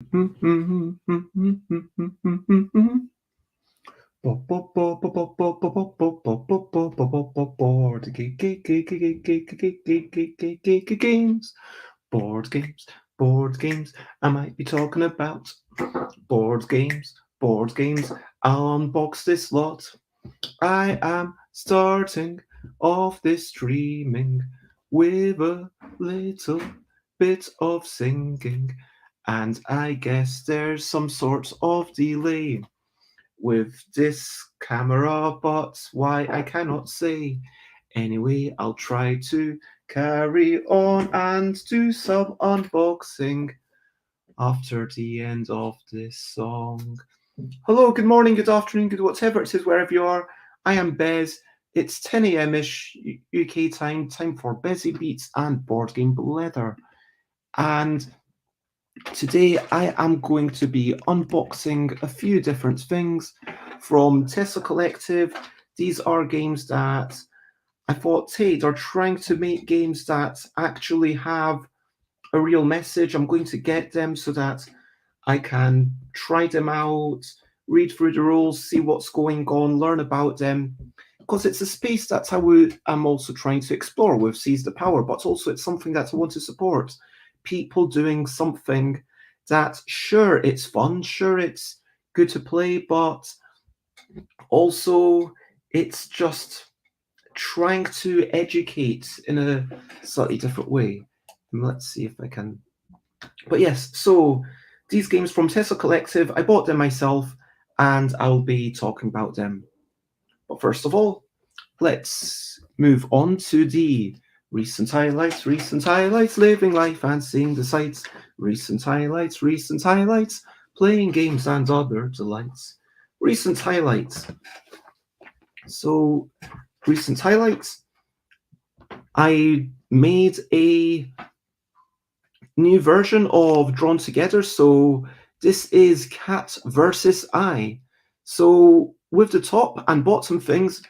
Board games, board games, board games. I might be talking about board games, board games. I'll unbox this lot. I am starting off this streaming with a little bit of singing, and I guess there's some sort of delay with this camera, but why I cannot say. Anyway, I'll try to carry on and do some unboxing after the end of this song. Hello, good morning, good afternoon, good whatever it is, wherever you are. I am Bez. It's 10 a.m. ish UK time for Busy Beats and Board Game Leather. And today I am going to be unboxing a few different things from TESA Collective. These are games that I thought, hey, they're trying to make games that actually have a real message. I'm going to get them so that I can try them out, read through the rules, see what's going on, learn about them. Because it's a space that I'm also trying to explore with Seize the Power, but also it's something that I want to support. People doing something that, sure, it's fun, sure, it's good to play, but also it's just trying to educate in a slightly different way. Let's see if I can. But yes, so these games from TESA Collective, I bought them myself and I'll be talking about them. But first of all, let's move on to the recent highlights, living life and seeing the sights, recent highlights, playing games and other delights. Recent highlights. So, recent highlights. I made a new version of Drawn Together. So this is cat versus eye. So with the top and bottom things,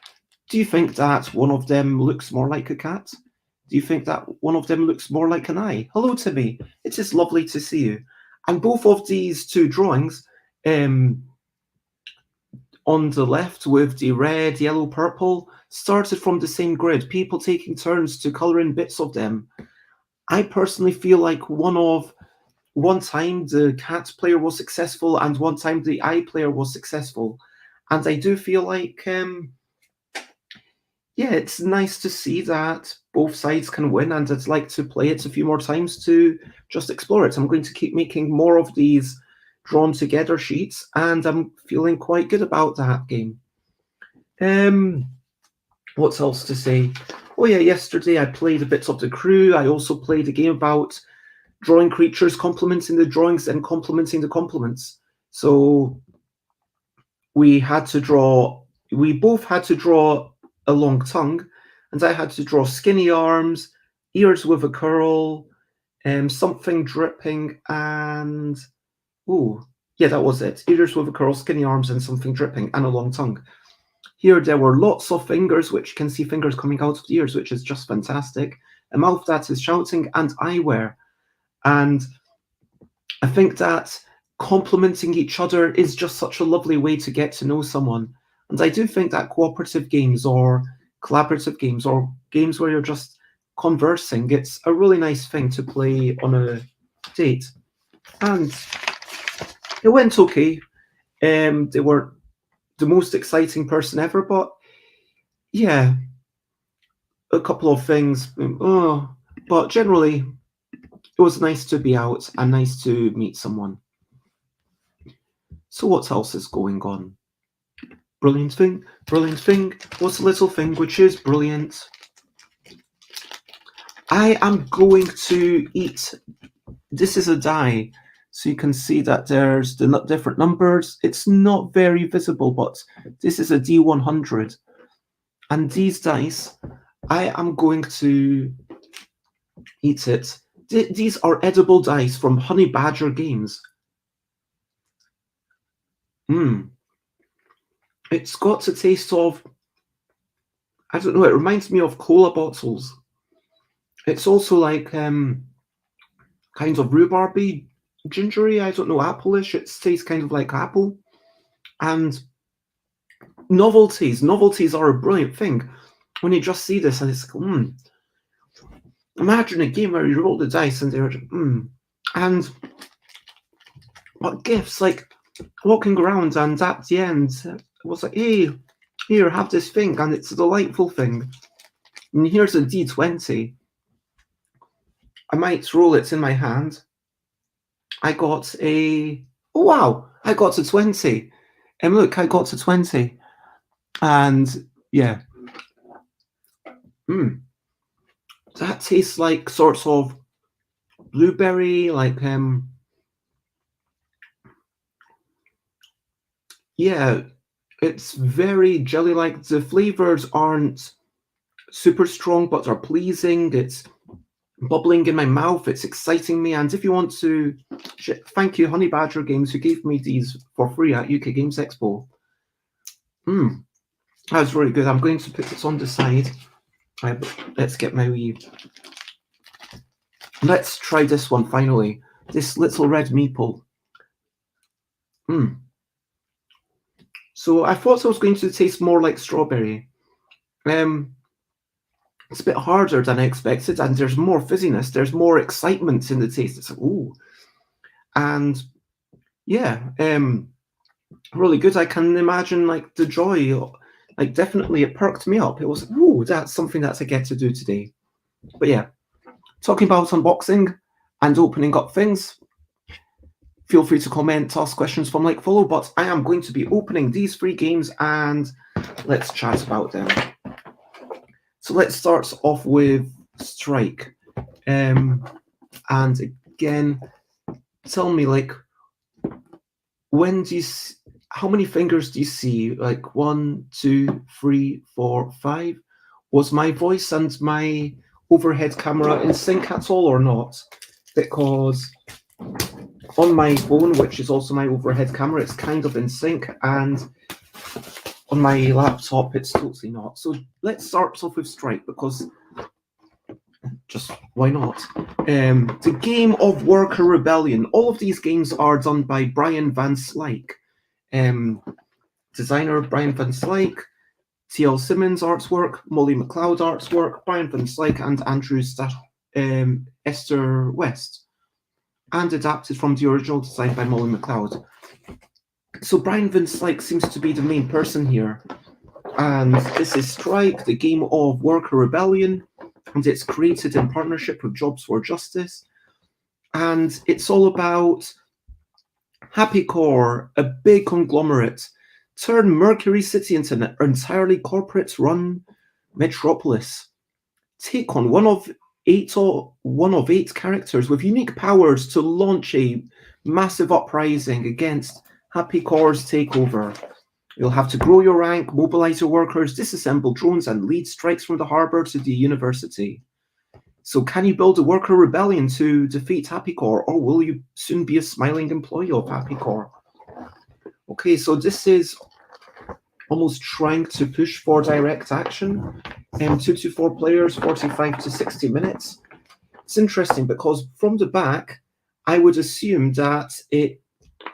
do you think that one of them looks more like a cat? Do you think that one of them looks more like an eye? Hello, Timmy. It is lovely to see you. And both of these two drawings, on the left with the red, yellow, purple, started from the same grid, people taking turns to colour in bits of them. I personally feel like one time the cat player was successful and one time the eye player was successful. And I do feel like, it's nice to see that both sides can win, and I'd like to play it a few more times to just explore it. I'm going to keep making more of these drawn together sheets, and I'm feeling quite good about that game. What else to say? Oh yeah, yesterday I played a bit of The Crew. I also played a game about drawing creatures, complementing the drawings and complementing the complements. So we both had to draw a long tongue, and I had to draw skinny arms, ears with a curl, something dripping, and that was it. Ears with a curl, skinny arms, and something dripping, and a long tongue. Here there were lots of fingers, which you can see fingers coming out of the ears, which is just fantastic. A mouth that is shouting, and eyewear. And I think that complementing each other is just such a lovely way to get to know someone. And I do think that cooperative games or collaborative games or games where you're just conversing, it's a really nice thing to play on a date. And it went okay. They weren't the most exciting person ever, but yeah, a couple of things. But generally, it was nice to be out and nice to meet someone. So what else is going on? Brilliant thing. What's a little thing which is brilliant? I am going to eat. This is a die, so you can see that there's the different numbers. It's not very visible, but this is a D100. And these dice, I am going to eat it. These are edible dice from Honey Badger Games. It's got a taste of, I don't know, it reminds me of cola bottles. It's also like kind of rhubarby, gingery, I don't know, apple-ish. It tastes kind of like apple. And novelties are a brilliant thing. When you just see this and it's like, imagine a game where you roll the dice and they're and what gifts, like walking around and at the end it was like, hey, here, have this thing, and it's a delightful thing. And here's a D20. I might roll it in my hand. I got a, oh wow, I got a 20. And look, I got a 20. And yeah. That tastes like sorts of blueberry, like yeah, it's very jelly-like. The flavors aren't super strong, but are pleasing. It's bubbling in my mouth. It's exciting me. And if you want to, thank you, Honey Badger Games, who gave me these for free at UK Games Expo. That was really good. I'm going to put this on the side. Let's get my wee. Let's try this one finally. This little red meeple. So I thought it was going to taste more like strawberry. It's a bit harder than I expected, and there's more fizziness. There's more excitement in the taste. It's like, ooh. And yeah, really good. I can imagine like the joy, like definitely it perked me up. It was, ooh, that's something that I get to do today. But yeah, talking about unboxing and opening up things, feel free to comment, ask questions from like follow, but I am going to be opening these 3 games and let's chat about them. So let's start off with Strike. And again, tell me, like, when do you how many fingers do you see? Like 1, 2, 3, 4, 5? Was my voice and my overhead camera in sync at all or not? Because on my phone, which is also my overhead camera, it's kind of in sync, and on my laptop, it's totally not. So let's start off with Strike, because just why not? The Game of Worker Rebellion. All of these games are done by Brian Van Slyke. Designer Brian Van Slyke, T.L. Simmons artwork, Molly McLeod artwork, Brian Van Slyke and Andrew Esther West, and adapted from the original design by Molly McLeod. So Brian Van Slyke seems to be the main person here, and this is Strike, the Game of Worker Rebellion, and it's created in partnership with Jobs for Justice, and it's all about Happy Core, a big conglomerate, turn Mercury City into an entirely corporate-run metropolis. Take on one of eight characters with unique powers to launch a massive uprising against Happy Core's takeover. You'll have to grow your rank, mobilize your workers, disassemble drones, and lead strikes from the harbor to the university. So can you build a worker rebellion to defeat Happy Core, or will you soon be a smiling employee of Happy Core? Okay, so this is almost trying to push for direct action. 2 to 4 players, 45 to 60 minutes. It's interesting because from the back, I would assume that it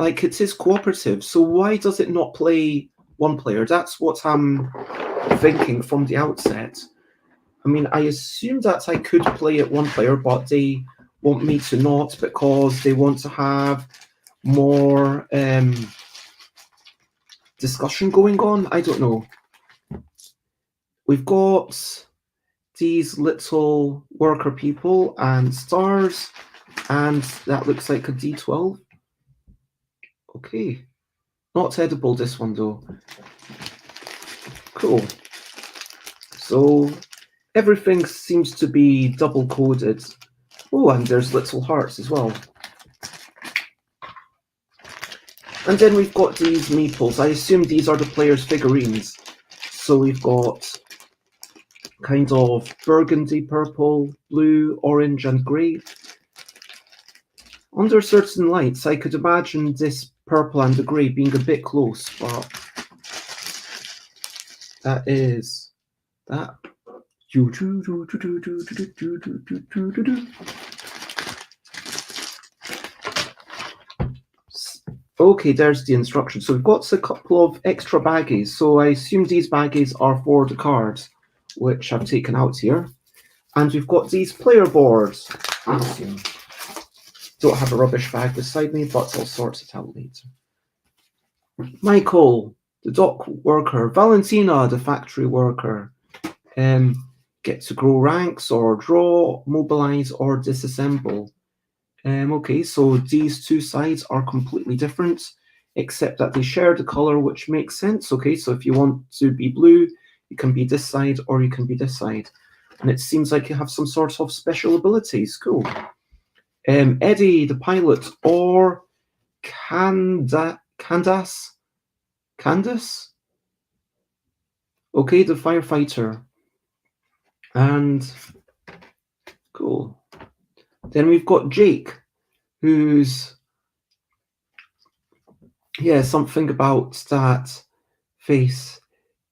is cooperative. So why does it not play one player? That's what I'm thinking from the outset. I mean, I assume that I could play it one player, but they want me to not because they want to have more discussion going on. I don't know. We've got these little worker people and stars, and that looks like a D12. Okay. Not edible, this one, though. Cool. So everything seems to be double-coded. Oh, and there's little hearts as well. And then we've got these meeples. I assume these are the players' figurines. So we've got kind of burgundy, purple, blue, orange, and grey. Under certain lights, I could imagine this purple and the grey being a bit close, but that is that. Okay, there's the instructions. So we've got a couple of extra baggies. So I assume these baggies are for the cards, which I've taken out here. And we've got these player boards. I assume. Don't have a rubbish bag beside me, but I'll sort it out later. Michael, the dock worker. Valentina, the factory worker. Get to grow ranks or draw, mobilize or disassemble. Okay, so these two sides are completely different, except that they share the color, which makes sense. Okay, so if you want to be blue, you can be this side or you can be this side. And it seems like you have some sort of special abilities. Cool. Eddie, the pilot, or Candace? Okay, the firefighter. And cool. Then we've got Jake, who's, yeah, something about that face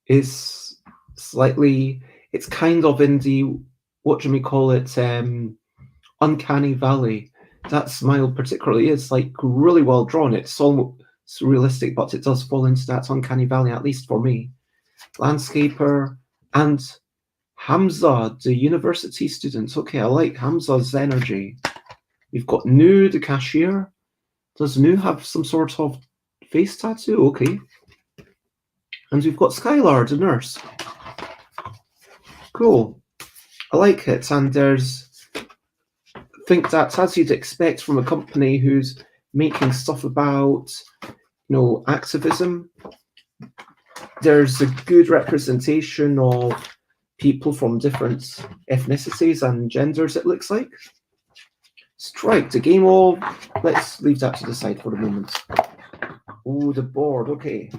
is slightly, it's kind of in the, uncanny valley. That smile particularly is like really well drawn. It's almost realistic, but it does fall into that uncanny valley, at least for me. Landscaper and Hamza, the university student. Okay, I like Hamza's energy. We've got Nu, the cashier. Does Nu have some sort of face tattoo? Okay. And we've got Skylar, the nurse. Cool. I like it. And there's, I think that's as you'd expect from a company who's making stuff about, activism. There's a good representation of people from different ethnicities and genders, it looks like. Strike, the game of, let's leave that to the side for the moment. Oh, the board, okay.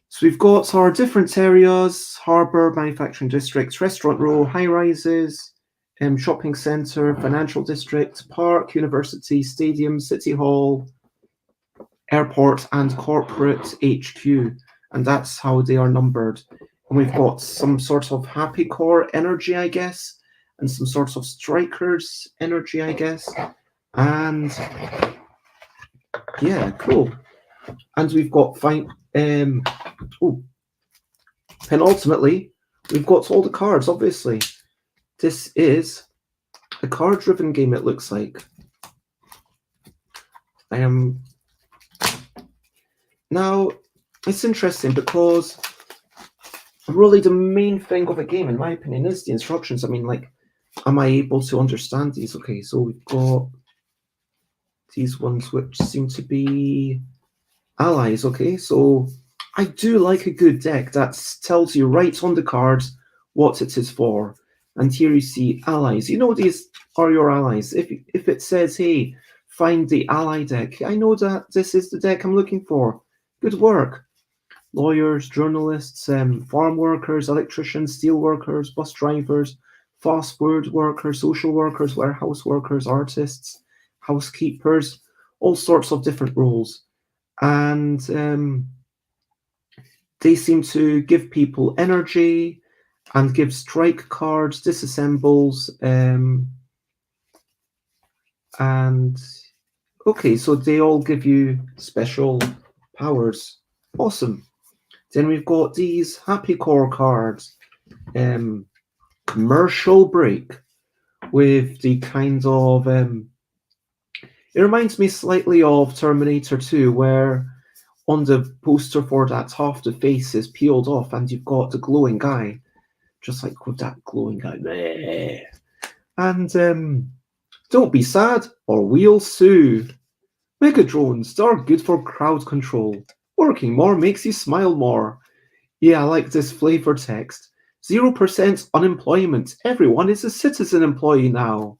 So we've got our different areas: harbour, manufacturing districts, restaurant row, high rises, shopping centre, financial district, park, university, stadium, city hall, airport, and corporate HQ. And that's how they are numbered. And we've got some sort of happy core energy, I guess, and some sort of strikers energy, I guess. And yeah, cool. And we've got penultimately, we've got all the cards, obviously. This is a card-driven game, it looks like. Now, it's interesting because really the main thing of a game, in my opinion, is the instructions. I mean, like, am I able to understand these? Okay, so we've got these ones which seem to be allies. Okay, so I do like a good deck that tells you right on the cards what it is for. And here you see allies. You know these are your allies. If it says, hey, find the ally deck, I know that this is the deck I'm looking for. Good work. Lawyers, journalists, farm workers, electricians, steel workers, bus drivers, fast food workers, social workers, warehouse workers, artists, housekeepers, all sorts of different roles. And they seem to give people energy and give strike cards, disassembles, and okay, so they all give you special powers. Awesome. Then we've got these happy core cards. Commercial break with the kind of it reminds me slightly of Terminator 2, where on the poster for that half the face is peeled off and you've got the glowing guy, just like with that glowing guy. And don't be sad or we'll sue. Mega drones are good for crowd control. Working more makes you smile more. Yeah, I like this flavor text. 0% unemployment. Everyone is a citizen employee now.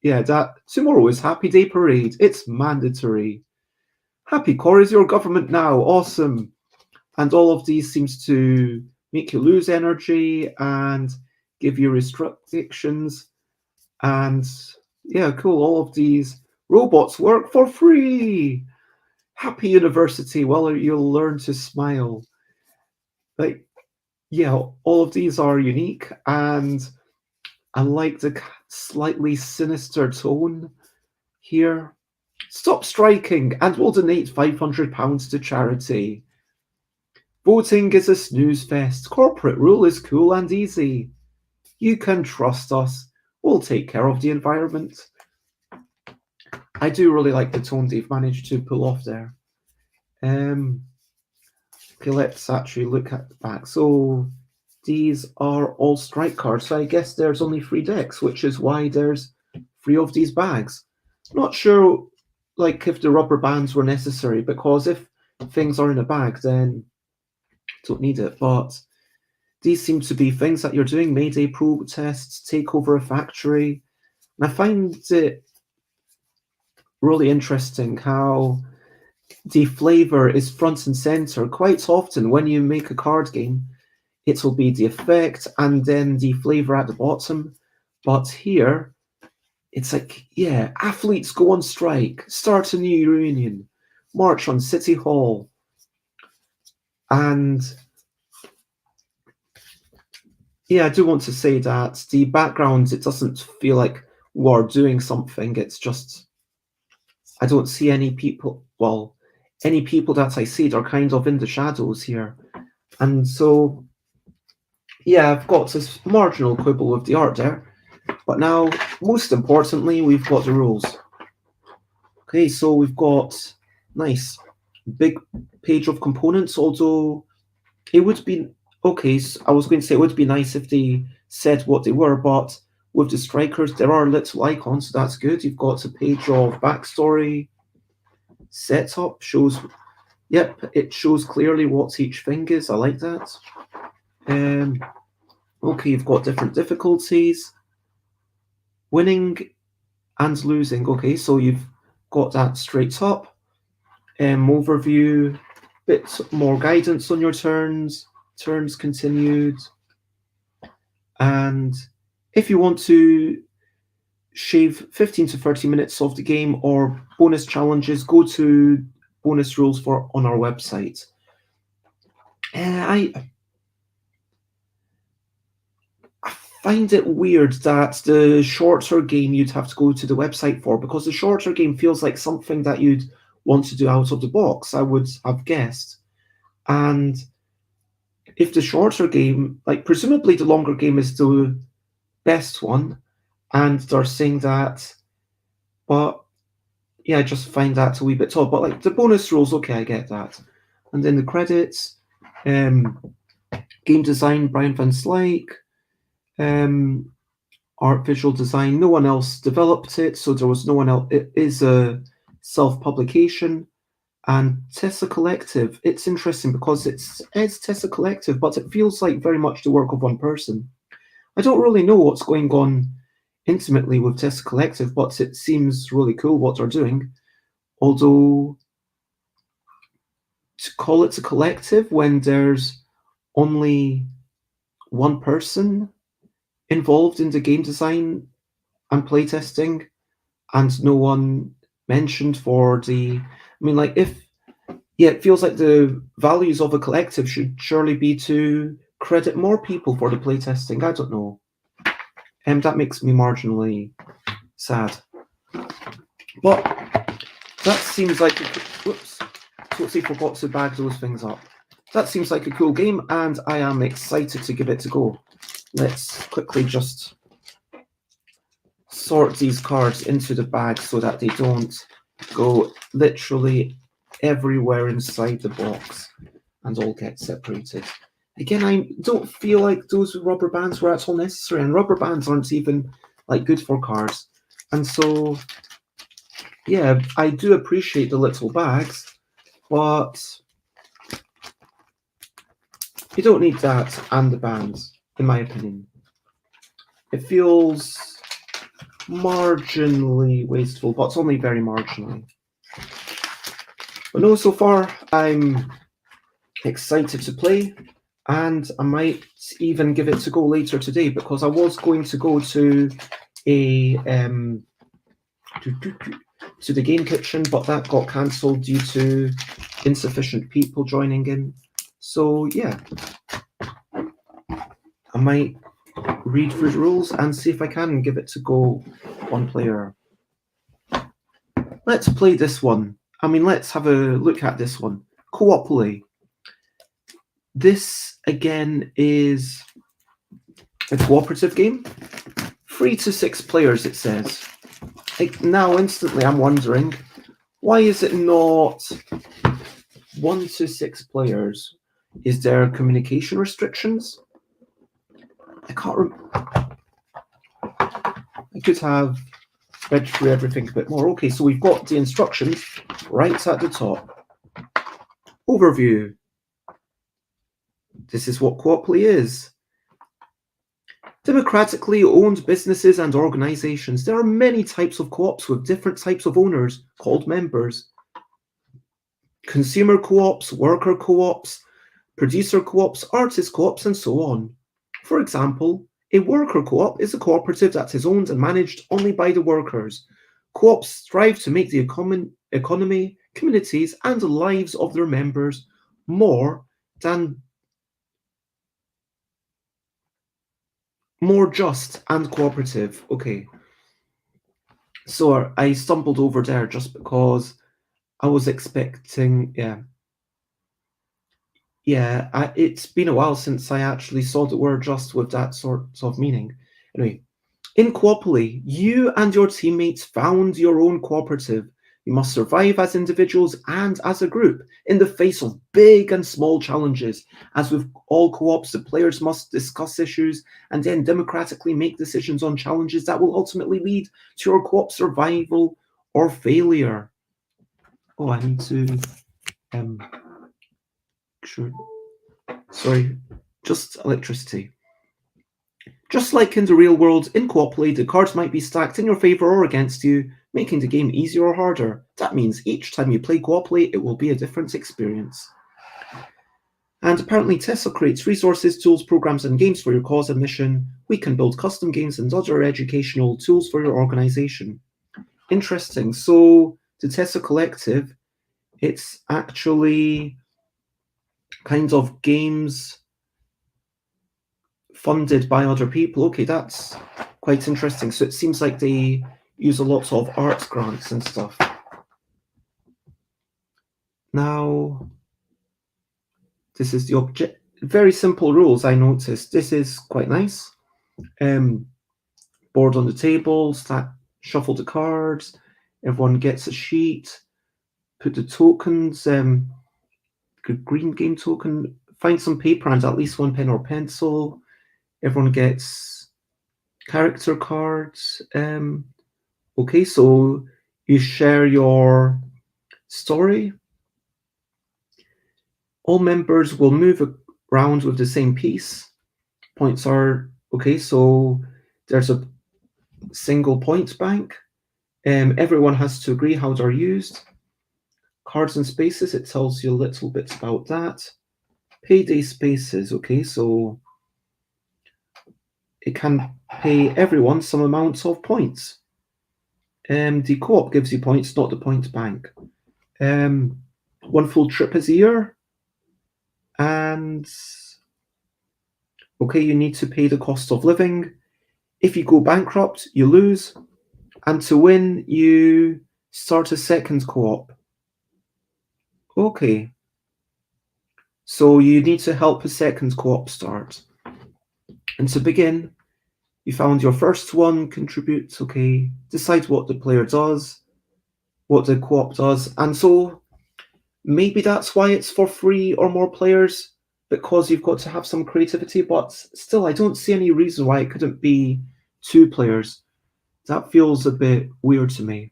Yeah, that tomorrow is Happy Day Parade. It's mandatory. Happy Core is your government now. Awesome. And all of these seems to make you lose energy and give you restrictions. And yeah, cool. All of these robots work for free. Happy University. Well, you'll learn to smile. Like, yeah, all of these are unique, and I like the slightly sinister tone here. Stop striking, and we'll donate £500 to charity. Voting is a snooze fest. Corporate rule is cool and easy. You can trust us. We'll take care of the environment. I do really like the tone they've managed to pull off there. Okay, let's actually look at the back. So these are all strike cards. So I guess there's only 3 decks, which is why there's 3 of these bags. Not sure, like, if the rubber bands were necessary, because if things are in a bag, then don't need it. But these seem to be things that you're doing: Mayday protests, take over a factory. And I find it really interesting how the flavor is front and center. Quite often, when you make a card game, it will be the effect and then the flavor at the bottom. But here, it's like, yeah, athletes go on strike, start a new union, march on City Hall. And yeah, I do want to say that the background, it doesn't feel like we're doing something. It's just, I don't see any people. Well, any people that I see, they're kind of in the shadows here. And so, yeah, I've got this marginal quibble with the art there. But now, most importantly, we've got the rules. Okay, so we've got nice big page of components, although it would be okay. So I was going to say it would be nice if they said what they were, but with the strikers, there are little icons, so that's good. You've got a page of backstory, setup, shows, yep, it shows clearly what each thing is. I like that. Okay, you've got different difficulties, winning and losing. Okay, so you've got that straight up. Overview, bit more guidance on your turns continued. And if you want to shave 15 to 30 minutes of the game or bonus challenges, go to bonus rules on our website. I find it weird that the shorter game you'd have to go to the website for, because the shorter game feels like something that you'd want to do out of the box, I would have guessed. And if the shorter game, like presumably the longer game is the best one, and they're saying that, but yeah, I just find that a wee bit tall. But like the bonus rules, okay, I get that. And then the credits, game design, Brian Van Slyke, art, visual design, no one else developed it, so there was no one else. It is a self-publication. And TESA Collective, it's interesting because it's TESA Collective, but it feels like very much the work of one person. I don't really know what's going on intimately with TESA Collective, but it seems really cool what they're doing. Although, to call it a collective when there's only one person involved in the game design and playtesting, and no one mentioned for the, I mean, like, it feels like the values of a collective should surely be to credit more people for the playtesting. I don't know. That makes me marginally sad. But that seems like whoops. Totally forgot to bag those things up. That seems like a cool game, and I am excited to give it a go. Let's quickly just sort these cards into the bag so that they don't go literally everywhere inside the box and all get separated. Again, I don't feel like those rubber bands were at all necessary, and rubber bands aren't even like good for cards. And so, yeah, I do appreciate the little bags, but you don't need that and the bands, in my opinion. It feels marginally wasteful, but it's only very marginally. But no, so far I'm excited to play, and I might even give it a go later today, because I was going to go to a to the game kitchen, but that got cancelled due to insufficient people joining in. So yeah, I might read through the rules and see if I can give it a go. One player. Let's play this one. Let's have a look at this one. Co-opoly. This, again, is a cooperative game. 3 to 6 players, it says. Now, instantly, I'm wondering, why is it not 1 to 6 players? Is there communication restrictions? I can't remember. I could have read through everything a bit more. Okay, so we've got the instructions right at the top. Overview. This is what Co-opoly is. Democratically owned businesses and organizations. There are many types of co-ops with different types of owners called members. Consumer co-ops, worker co-ops, producer co-ops, artist co-ops, and so on. For example, a worker co-op is a cooperative that is owned and managed only by the workers. Co-ops strive to make the economy, communities, and the lives of their members more just and cooperative. Okay. So I stumbled over there just because I was expecting, it's been a while since I actually saw the word just with that sort of meaning. Anyway, in Co-opoly, you and your teammates found your own cooperative. You must survive as individuals and as a group in the face of big and small challenges. As with all co-ops, the players must discuss issues and then democratically make decisions on challenges that will ultimately lead to your co-op survival or failure. Oh, I need to just electricity. Just like in the real world, in Co-opoly, the cards might be stacked in your favor or against you, making the game easier or harder. That means each time you play Co-opoly, it will be a different experience. And apparently TESA creates resources, tools, programs, and games for your cause and mission. We can build custom games and other educational tools for your organization. Interesting. So the TESA Collective, it's actually kind of games funded by other people. Okay, that's quite interesting. So it seems like they use a lot of arts grants and stuff. Now, this is the object. Very simple rules, I noticed. This is quite nice. Board on the table, shuffle the cards. Everyone gets a sheet. Put the tokens. Green game token. Find some paper and at least one pen or pencil. Everyone gets character cards. Okay, so you share your story. All members will move around with the same piece. Points are, okay, so there's a single point bank. Everyone has to agree how they're used. Cards and spaces, it tells you a little bit about that. Payday spaces, okay, so it can pay everyone some amount of points. The co-op gives you points, not the point bank. One full trip is a year. And okay, you need to pay the cost of living. If you go bankrupt, you lose. And to win, you start a second co-op. Okay. So you need to help a second co-op start. And to begin, you found your first one, contribute, okay. Decide what the player does, what the co-op does. And so maybe that's why it's for 3 or more players, because you've got to have some creativity, but still, I don't see any reason why it couldn't be 2 players. That feels a bit weird to me.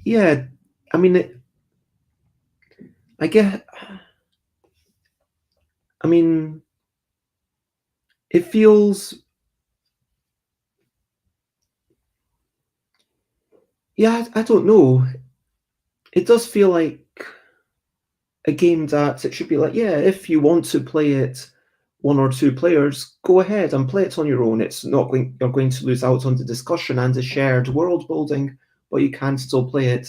Yeah, I mean, it feels, yeah, I don't know. It does feel like a game that it should be like, yeah, if you want to play it 1 or 2 players, go ahead and play it on your own. It's not going, you're going to lose out on the discussion and the shared world building, but you can still play it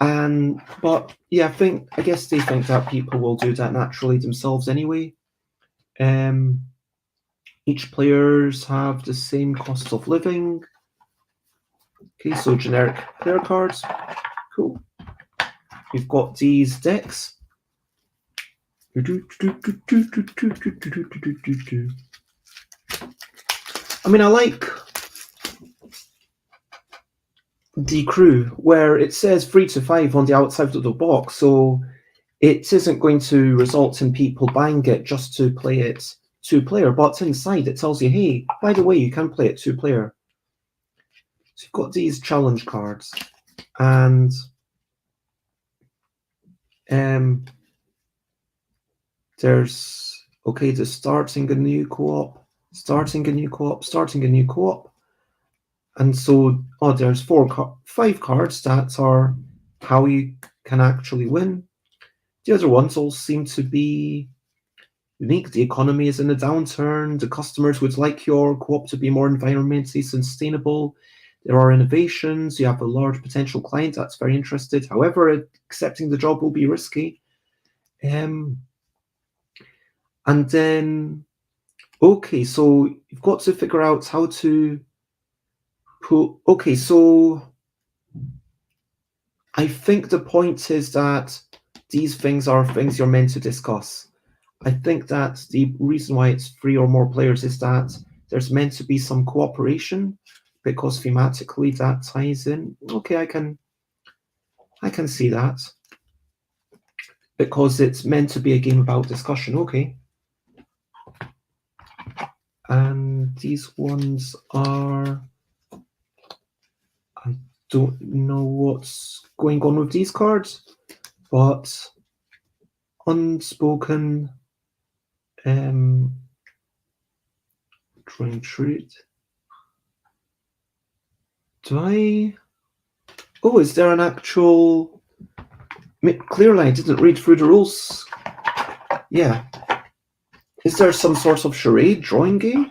But yeah, I guess they think that people will do that naturally themselves anyway. Each players have the same cost of living. Okay, so generic player cards. Cool. We've got these decks. I mean, I like the crew where it says 3 to 5 on the outside of the box, so it isn't going to result in people buying it just to play it 2-player, but inside it tells you, hey, by the way, you can play it 2-player. So you've got these challenge cards, and there's the starting a new co-op, starting a new co-op, starting a new co-op. And so, there's 5 cards that are how you can actually win. The other ones all seem to be unique. The economy is in a downturn. The customers would like your co-op to be more environmentally sustainable. There are innovations. You have a large potential client that's very interested. However, accepting the job will be risky. And then, so you've got to figure out how to put. So I think the point is that these things are things you're meant to discuss. I think that the reason why it's 3 or more players is that there's meant to be some cooperation, because thematically that ties in. Okay, I can see that. Because it's meant to be a game about discussion. Okay. And these ones are... I don't know what's going on with these cards, but unspoken drawing truth. Is there an actual... Clearly I didn't read through the rules. Yeah. Is there some sort of charade drawing game?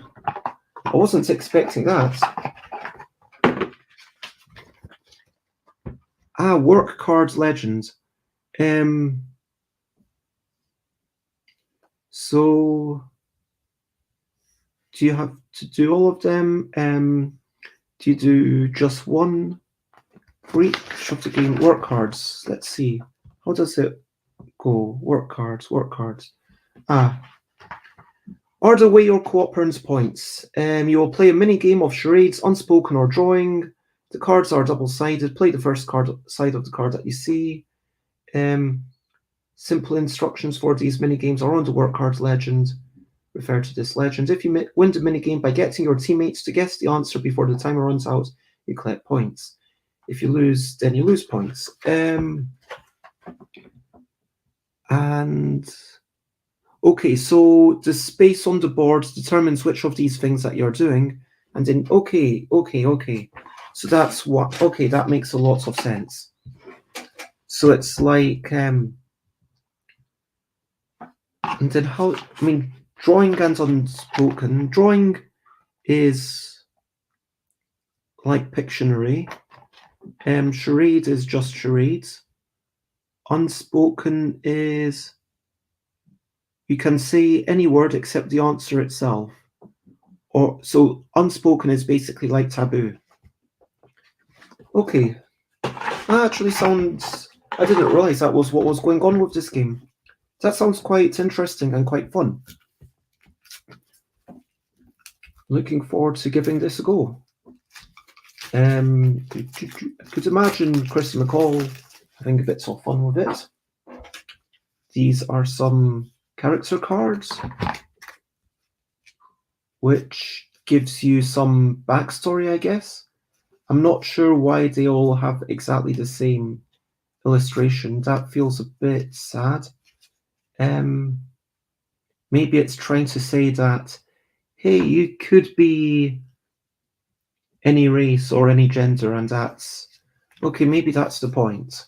I wasn't expecting that. Work cards legend. So do you have to do all of them? Do you do just one for each of the game? Work cards. Let's see. How does it go? Work cards. Order way your co-op earns points. You will play a mini game of charades, unspoken or drawing. The cards are double-sided. Play the first side of the card that you see. Simple instructions for these mini games are on the work cards legend. Refer to this legend. If you win the mini game by getting your teammates to guess the answer before the timer runs out, you collect points. If you lose, then you lose points. So the space on the board determines which of these things that you're doing. And then, okay. So that's what, that makes a lot of sense. So it's like, and then drawing and unspoken. Drawing is like Pictionary. Charade is just charades. Unspoken is... you can say any word except the answer itself. So unspoken is basically like taboo. Okay. That actually sounds... I didn't realize that was what was going on with this game. That sounds quite interesting and quite fun. Looking forward to giving this a go. I could imagine Christy McCall having a bit of fun with it. These are some character cards, which gives you some backstory, I guess. I'm not sure why they all have exactly the same illustration. That feels a bit sad. Maybe it's trying to say that, hey, you could be any race or any gender, and that's... okay, maybe that's the point.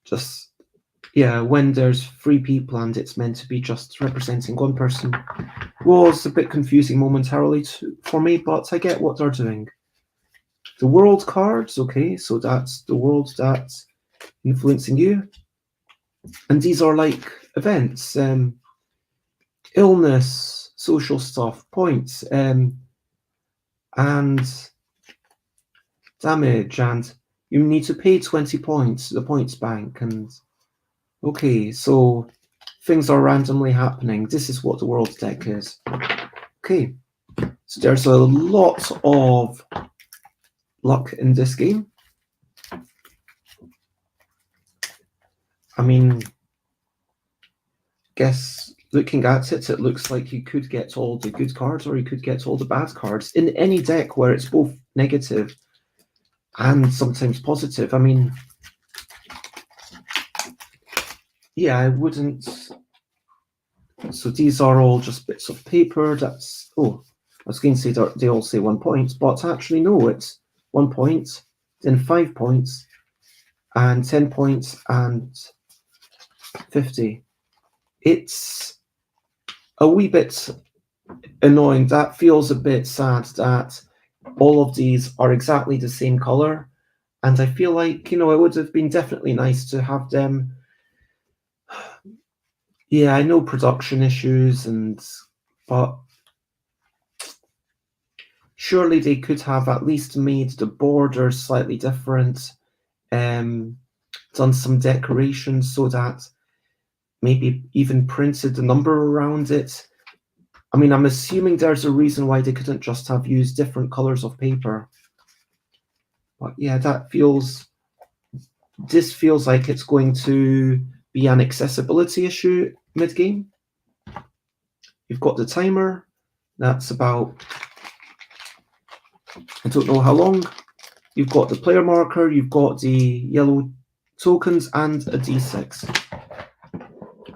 Just... yeah, when there's 3 people and it's meant to be just representing one person, was a bit confusing momentarily for me, but I get what they're doing. The world cards, okay, so that's the world that's influencing you. And these are like events, illness, social stuff, points, and damage, and you need to pay 20 points to the points bank. And okay, so things are randomly happening. This is what the world deck is. Okay, so there's a lot of luck in this game. I mean, guess looking at it, it looks like you could get all the good cards or you could get all the bad cards in any deck where it's both negative and sometimes positive. I mean, yeah, I wouldn't. So these are all just bits of paper. That's, oh, I was going to say that they all say 1 point, but actually no, it's 1 point, then 5 points, and 10 points, and 50. It's a wee bit annoying. That feels a bit sad that all of these are exactly the same color. And I feel like, it would have been definitely nice to have them. Yeah, I know production issues, but surely they could have at least made the borders slightly different, done some decorations so that maybe even printed the number around it. I mean, I'm assuming there's a reason why they couldn't just have used different colors of paper. But yeah, this feels like it's going to be an accessibility issue mid-game. You've got the timer. That's about, I don't know how long. You've got the player marker. You've got the yellow tokens and a D6.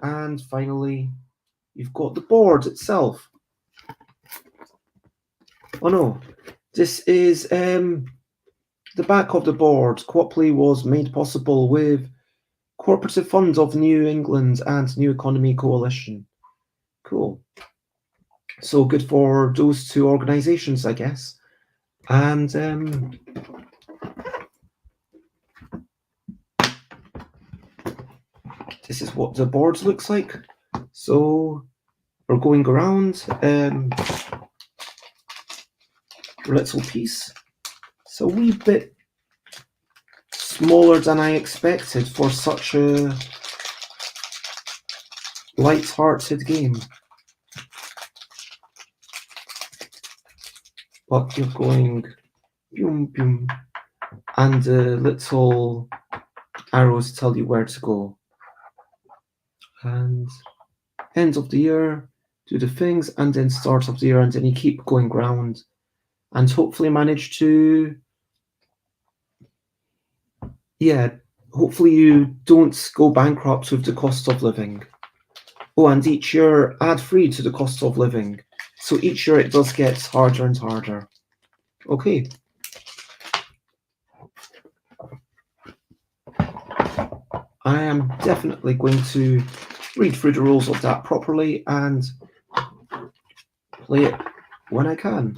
And finally, you've got the board itself. Oh no, this is the back of the board. Co-opoly was made possible with Cooperative Fund of New England and New Economy Coalition. Cool. So good for those two organizations, I guess. And this is what the board looks like. So we're going around little piece. It's a wee bit smaller than I expected for such a light-hearted game. But you're going boom, boom, and the little arrows tell you where to go. And end of the year, do the things, and then start of the year, and then you keep going round, and hopefully manage to, hopefully you don't go bankrupt with the cost of living. Oh, and each year add 3 to the cost of living. So each year it does get harder and harder. Okay. I am definitely going to read through the rules of that properly and play it when I can.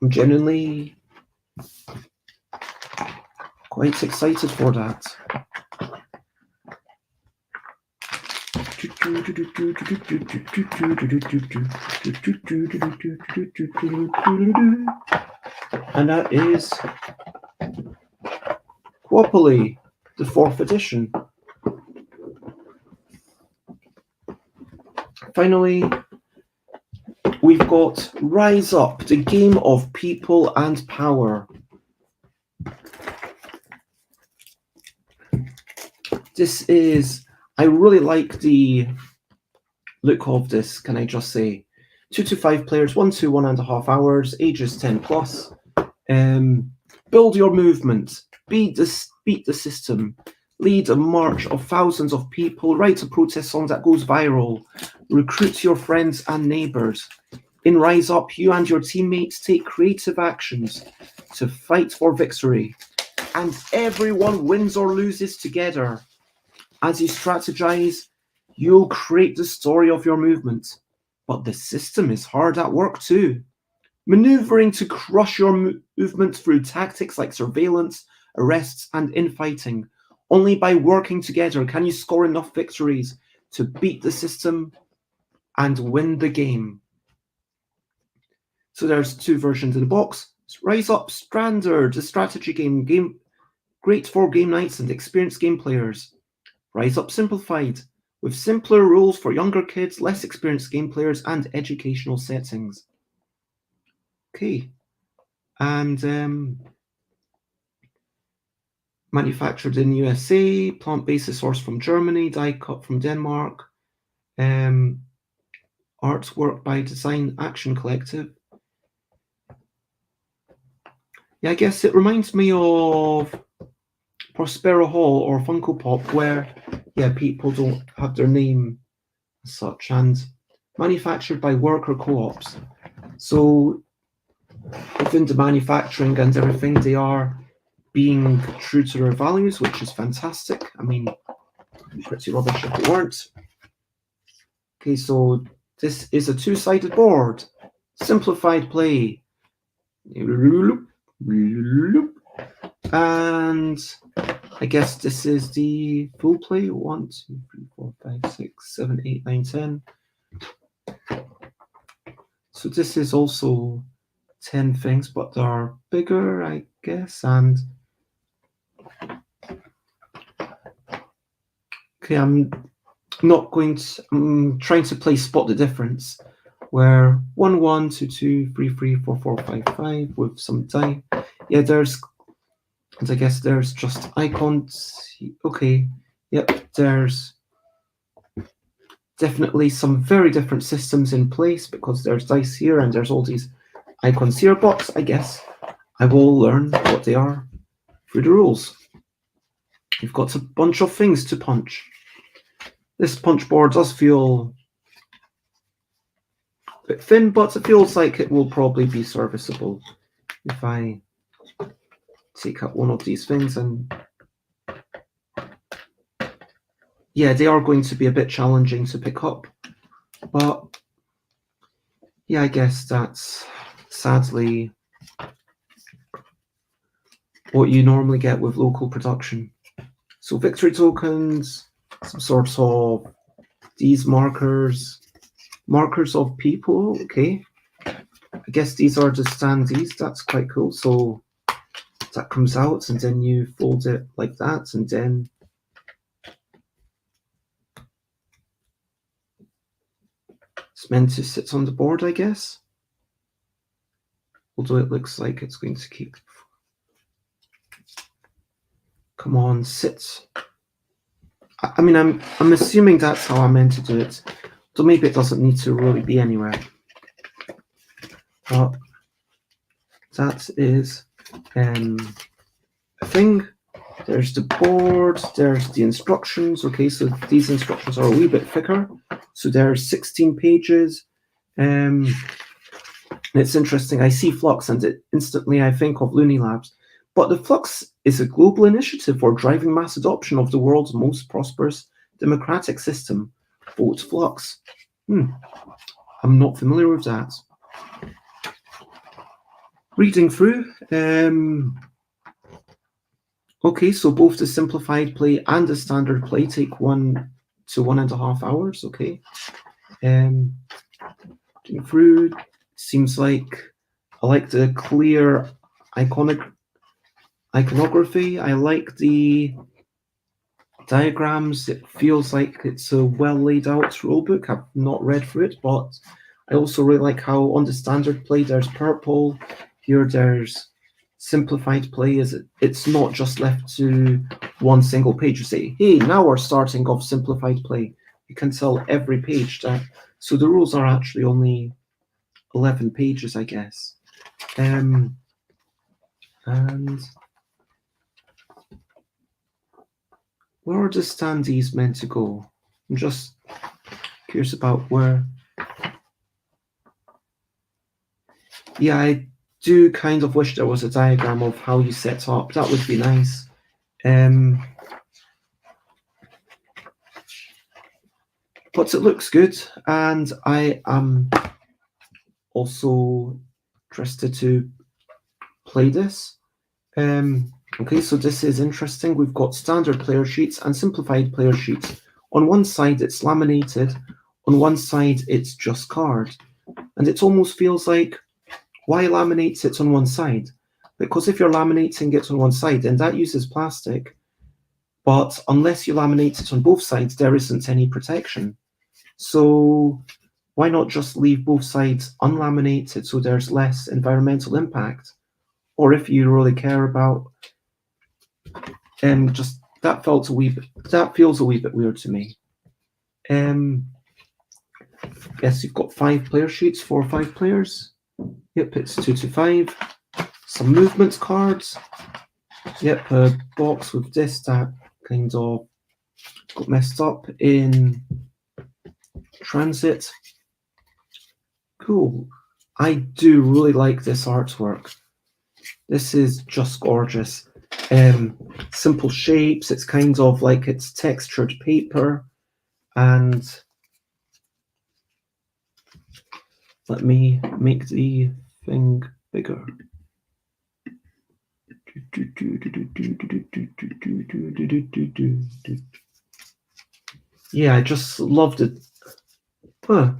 I'm genuinely quite excited for that. And that is Co-opoly, the 4th edition. Finally, we've got Rise Up, the game of people and power. I really like the look of this, can I just say. 2 to 5 players, 1 to 1.5 hours, ages 10 plus. Build your movement, beat the system, lead a march of thousands of people, write a protest song that goes viral, recruit your friends and neighbors. In Rise Up, you and your teammates take creative actions to fight for victory, and everyone wins or loses together. As you strategize, you'll create the story of your movement, but the system is hard at work too. maneuvering to crush your movement through tactics like surveillance, arrests, and infighting. Only by working together can you score enough victories to beat the system and win the game. So there's 2 versions in the box. Rise Up Standard, a strategy game great for game nights and experienced game players. Rise Up Simplified, with simpler rules for younger kids, less experienced game players, and educational settings. Okay, and manufactured in USA, plant-based sourced from Germany, die cut from Denmark, artwork by Design Action Collective. Yeah, I guess it reminds me of Prospero Hall or Funko Pop, where people don't have their name as such, and manufactured by worker co-ops. So within the manufacturing and everything, they are being true to their values, which is fantastic. I mean, pretty rubbish if it weren't. Okay, so this is a 2-sided board. Simplified play. And I guess this is the full play. 1, 2, 3, 4, 5, 6, 7, 8, 9, 10. So this is also 10 things, but they're bigger, I guess. And okay, I'm trying to play Spot the Difference, where 1, 1, 2, 2, 3, 3, 4, 4, 5, 5 with some die. Yeah, and I guess there's just icons. Okay, yep, there's definitely some very different systems in place because there's dice here and there's all these icons here, but I guess I will learn what they are through the rules. You've got a bunch of things to punch. This punch board does feel a bit thin, but it feels like it will probably be serviceable if I take out one of these things. And yeah, they are going to be a bit challenging to pick up, but yeah, I guess that's sadly what you normally get with local production. So victory tokens, some sorts of these markers of people. Okay, I guess these are the standees. That's quite cool. So that comes out and then you fold it like that, and then it's meant to sit on the board, I guess. Although it looks like it's going to keep. Come on, sit. I mean, I'm assuming that's how I'm meant to do it. So maybe it doesn't need to really be anywhere. But that is a thing. There's the board, there's the instructions. Okay, so these instructions are a wee bit thicker. So there's 16 pages. It's interesting. I see Flux and instantly I think of Looney Labs. But the Flux is a global initiative for driving mass adoption of the world's most prosperous democratic system. Vote Flux. I'm not familiar with that. Reading through. Okay, so both the simplified play and the standard play take 1 to 1.5 hours. Okay. Reading through. Seems like I like the clear iconography. I like the diagrams. It feels like it's a well laid out rulebook. I've not read through it, but I also really like how on the standard play there's purple. Here there's simplified play. It's not just left to one single page. You say, hey, now we're starting off simplified play. You can tell every page that. So the rules are actually only 11 pages, I guess. And where are the standees meant to go? I'm just curious about where. Yeah, I do kind of wish there was a diagram of how you set up. That would be nice. But it looks good, and I am also interested to play this. Okay, so this is interesting. We've got standard player sheets and simplified player sheets. On one side, it's laminated. On one side, it's just card. And it almost feels like, why laminate it on one side? Because if you're laminating it on one side, then that uses plastic. But unless you laminate it on both sides, there isn't any protection. So why not just leave both sides unlaminated so there's less environmental impact? Or if you really care about just that feels a wee bit weird to me. Yes, you've got 5 player sheets for 5 players. Yep, it's 2 to 5. Some movement cards. Yep, a box with this that kind of got messed up in transit. Cool. I do really like this artwork. This is just gorgeous. Simple shapes. It's kind of like it's textured paper. And let me make the thing bigger. Yeah, I just loved it. Huh.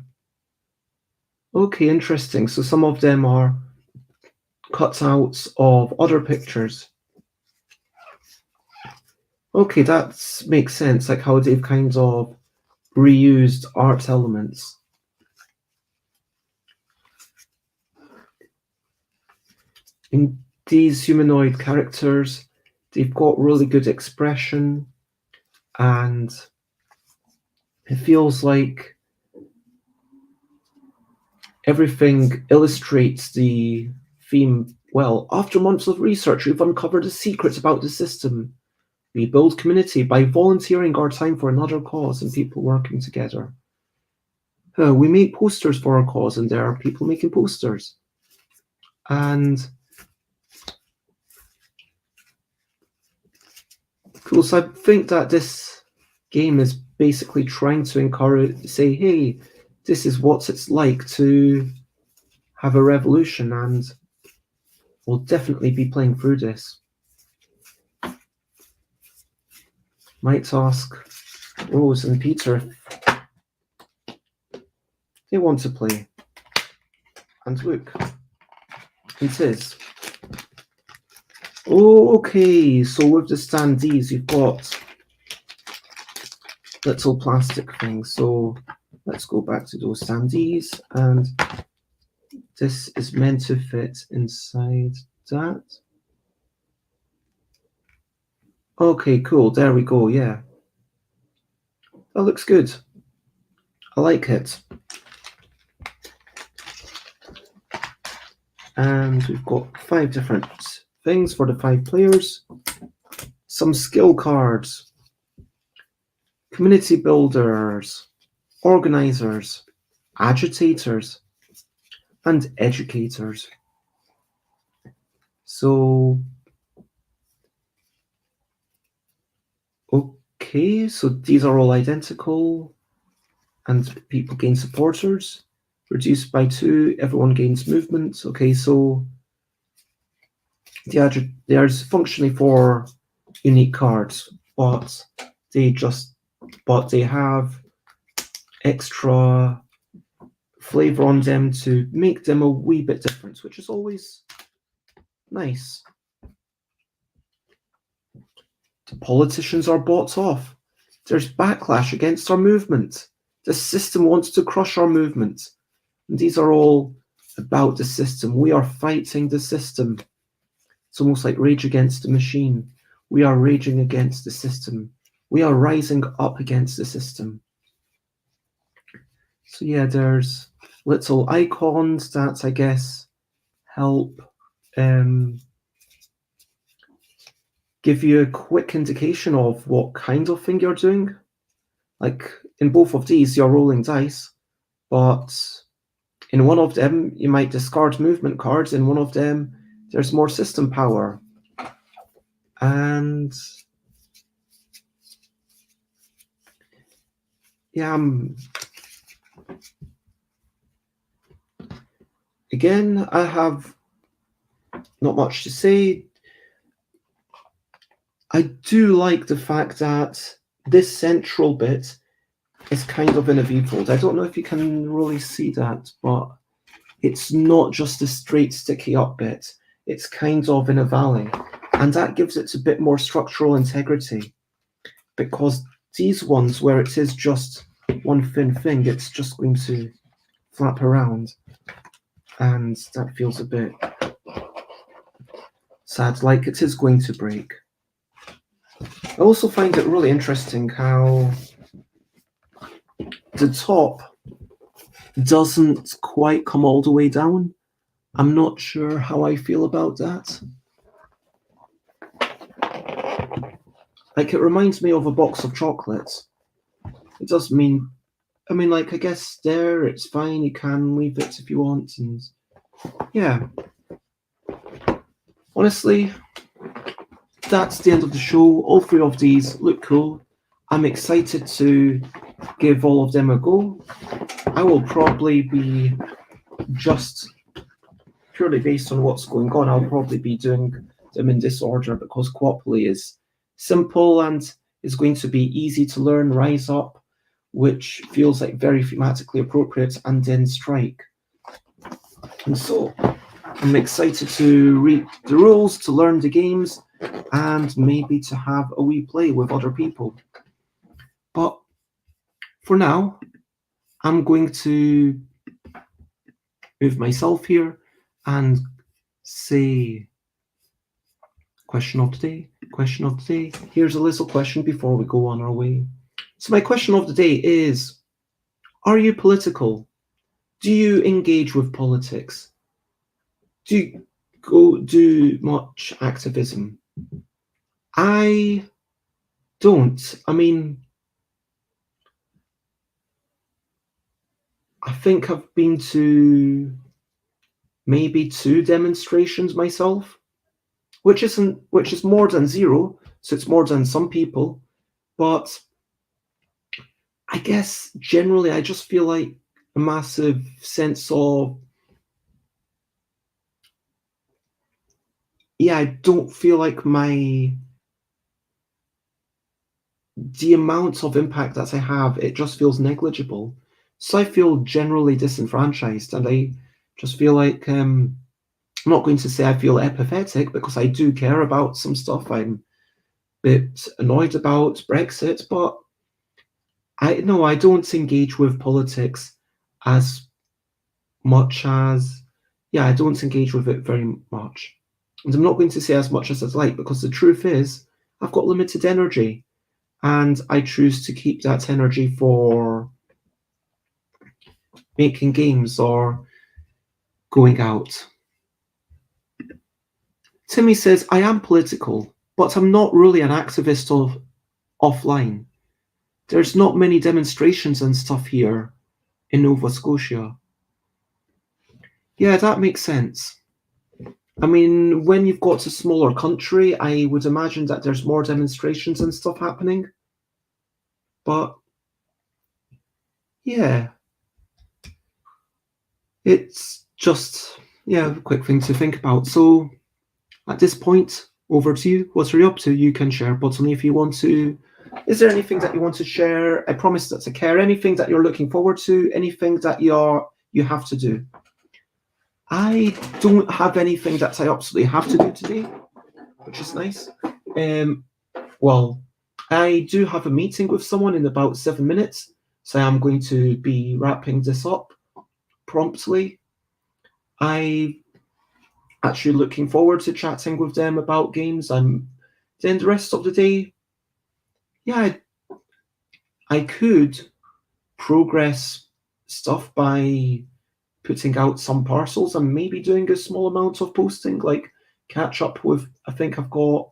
Okay, interesting. So some of them are cutouts of other pictures. Okay, that makes sense, like how they've kind of reused art elements. In these humanoid characters, they've got really good expression, and it feels like everything illustrates the theme well. After months of research, we've uncovered the secrets about the system. We build community by volunteering our time for another cause and people working together. We make posters for our cause, and there are people making posters. And cool, so I think that this game is basically trying to say, hey, this is what it's like to have a revolution, and we'll definitely be playing through this. Might ask Rose and Peter if they want to play. And look, it is. Oh, okay, so with the standees, you've got little plastic things. So let's go back to those standees, and this is meant to fit inside that. Okay, cool. There we go. Yeah. That looks good. I like it. And we've got 5 different things for the 5 players. Some skill cards. Community builders. Organizers. Agitators. And educators. So okay, so these are all identical, and people gain supporters. Reduced by 2, everyone gains movement. Okay, so there's functionally 4 unique cards, but they have extra flavor on them to make them a wee bit different, which is always nice. The politicians are bought off. There's backlash against our movement. The system wants to crush our movement. And these are all about the system. We are fighting the system. It's almost like Rage Against the Machine. We are raging against the system. We are rising up against the system. So yeah, there's little icons that I guess help give you a quick indication of what kind of thing you're doing. Like in both of these, you're rolling dice, but in one of them, you might discard movement cards. In one of them, there's more system power. And yeah, again, I have not much to say. I do like the fact that this central bit is kind of in a viewfold. I don't know if you can really see that, but it's not just a straight sticky up bit. It's kind of in a valley. And that gives it a bit more structural integrity, because these ones where it is just one thin thing, it's just going to flap around. And that feels a bit sad, like it is going to break. I also find it really interesting how the top doesn't quite come all the way down. I'm not sure how I feel about that. Like, it reminds me of a box of chocolates. It does mean, like, I guess there, it's fine, you can leave it if you want, and yeah. Honestly, that's the end of the show. All three of these look cool. I'm excited to give all of them a go. I will probably be, just purely based on what's going on, I'll probably be doing them in this order, because Co-opoly is simple and is going to be easy to learn. Rise Up, which feels like very thematically appropriate, and then Strike. And so I'm excited to read the rules, to learn the games, and maybe to have a wee play with other people. But for now, I'm going to move myself here and say question of the day. Here's a little question before we go on our way. So my question of the day is, are you political? Do you engage with politics? Do you do much activism? I don't. I think I've been to maybe 2 demonstrations myself, which is more than 0, so it's more than some people. But I guess generally I just feel like a massive sense of, I don't feel like the amount of impact that I have, it just feels negligible. So I feel generally disenfranchised, and I just feel like, I'm not going to say I feel apathetic, because I do care about some stuff. I'm a bit annoyed about Brexit, but I don't engage with politics as much as, I don't engage with it very much. And I'm not going to say as much as I'd like, because the truth is, I've got limited energy, and I choose to keep that energy for making games or going out. Timmy says, I am political, but I'm not really an activist offline. There's not many demonstrations and stuff here in Nova Scotia. Yeah, that makes sense. When you've got a smaller country, I would imagine that there's more demonstrations and stuff happening. But yeah, it's just, a quick thing to think about. So at this point, over to you. What are you up to? You can share bottomly if you want to. Is there anything that you want to share? I promise not to care. Anything that you're looking forward to? Anything that you have to do? I don't have anything that I absolutely have to do today, which is nice. Well, I do have a meeting with someone in about 7 minutes, so I'm going to be wrapping this up promptly. I'm actually looking forward to chatting with them about games. Then the rest of the day, I could progress stuff by putting out some parcels and maybe doing a small amount of posting, like catch up with, I think I've got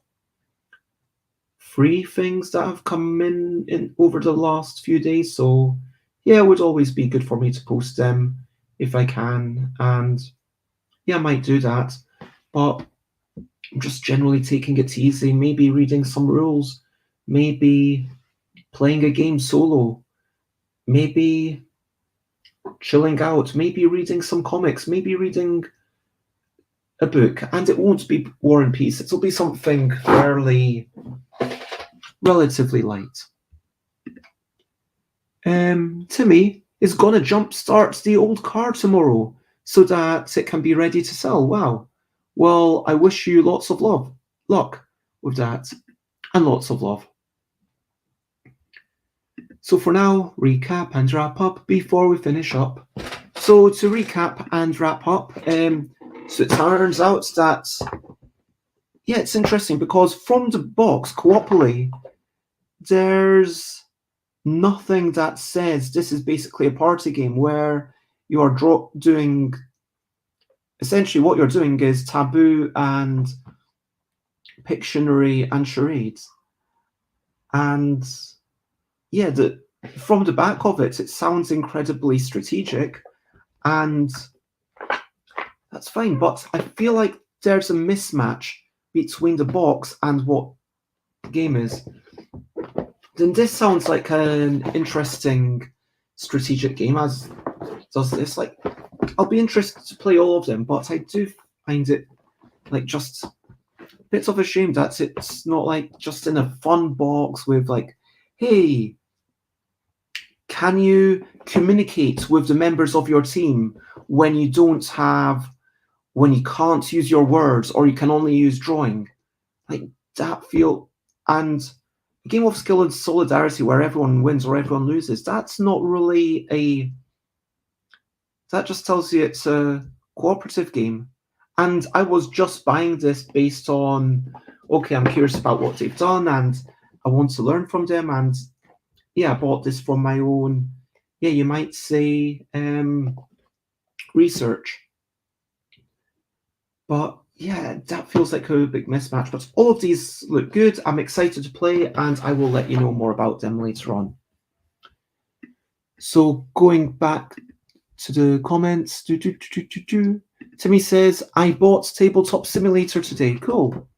3 things that have come in over the last few days. So it would always be good for me to post them if I can. And I might do that. But I'm just generally taking it easy, maybe reading some rules, maybe playing a game solo, maybe chilling out, maybe reading some comics, maybe reading a book, and it won't be War and Peace. It'll be something fairly, relatively light. Timmy is gonna jumpstart the old car tomorrow so that it can be ready to sell. Wow. Well, I wish you lots of luck with that, and lots of love. So for now, recap and wrap up before we finish up. So to recap and wrap up, so it turns out that, yeah, it's interesting because from the box, Co-opoly, there's nothing that says this is basically a party game where you are doing, essentially what you're doing is Taboo and Pictionary and Charades. And yeah, from the back of it sounds incredibly strategic, and that's fine, but I feel like there's a mismatch between the box and what the game is. Then this sounds like an interesting strategic game, as does this. Like, I'll be interested to play all of them, but I do find it like just bits of a shame that it's not like just in a fun box with like, hey, can you communicate with the members of your team when you can't use your words or you can only use drawing? Like that feel, and a game of skill and solidarity where everyone wins or everyone loses, that's not really that just tells you it's a cooperative game. And I was just buying this based on, okay, I'm curious about what they've done and I want to learn from them. And yeah, I bought this from my own, yeah, you might say, research. But yeah, that feels like a big mismatch. But all of these look good. I'm excited to play, and I will let you know more about them later on. So going back to the comments, Timmy says, I bought Tabletop Simulator today. Cool.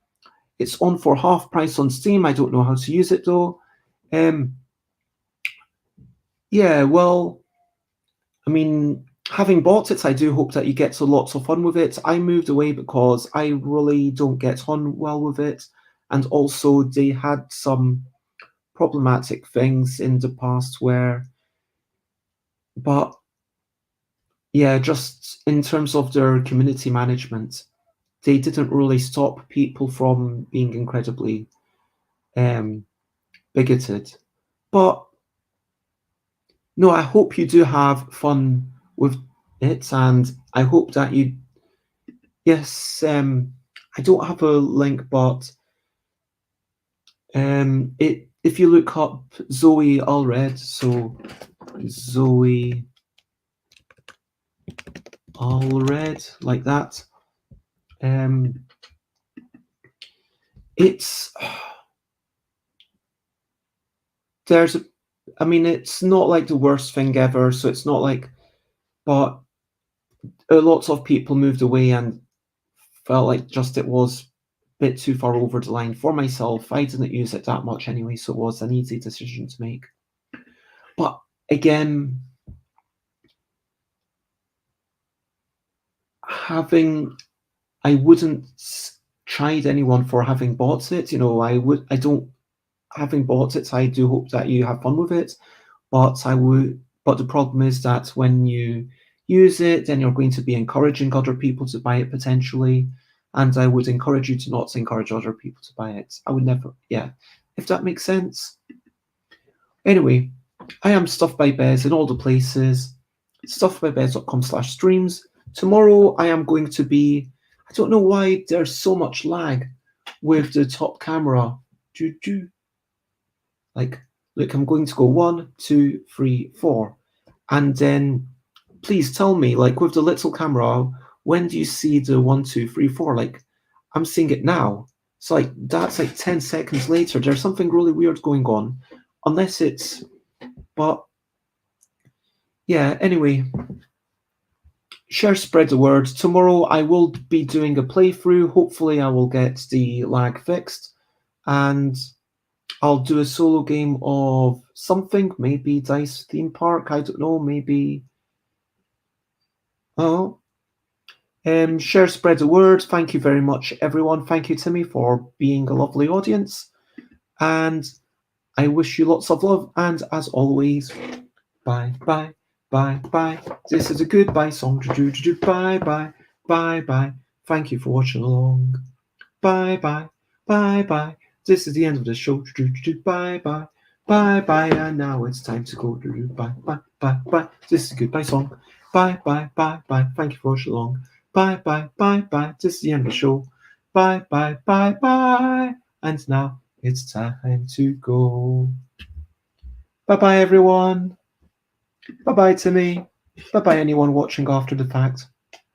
It's on for half price on Steam. I don't know how to use it though. Yeah, well, I mean, having bought it, I do hope that you get to lots of fun with it. I moved away because I really don't get on well with it. And also they had some problematic things in the past but yeah, just in terms of their community management, they didn't really stop people from being incredibly bigoted. But no, I hope you do have fun with it, and I hope that you. Yes, I don't have a link, but if you look up Zoe Allred, so Zoe Allred, like that. It's it's not like the worst thing ever, so it's not like, but lots of people moved away and felt like just it was a bit too far over the line. For myself, I didn't use it that much anyway, so it was an easy decision to make. But again, I wouldn't chide anyone for having bought it. Having bought it, I do hope that you have fun with it. But the problem is that when you use it, then you're going to be encouraging other people to buy it potentially. And I would encourage you to not encourage other people to buy it. I would never, yeah, if that makes sense. Anyway, I am Stuff by Bez in all the places. stuffbybez.com/streams. Tomorrow I am going to be, I don't know why there's so much lag with the top camera. Like, look, I'm going to go 1, 2, 3, 4. And then please tell me, like with the little camera, when do you see the 1, 2, 3, 4? Like, I'm seeing it now. So like that's like 10 seconds later. There's something really weird going on. Unless it's, but yeah, anyway. Share, spread the word. Tomorrow I will be doing a playthrough. Hopefully I will get the lag fixed. And I'll do a solo game of something, maybe Dice Theme Park, I don't know, maybe Oh, share, spread the word. Thank you very much, everyone. Thank you, Timmy, for being a lovely audience. And I wish you lots of love. And as always, bye, bye, bye, bye. This is a goodbye song. Bye, bye, bye, bye. Thank you for watching along. Bye, bye, bye, bye. This is the end of the show. Bye, bye, bye, bye. And now it's time to go. Bye, bye, bye, bye. This is a goodbye song. Bye, bye, bye, bye. Thank you for watching along. Bye, bye, bye, bye. This is the end of the show. Bye, bye, bye, bye. And now it's time to go. Bye, bye, everyone. Bye, bye, Timmy. Bye, bye, anyone watching after the fact.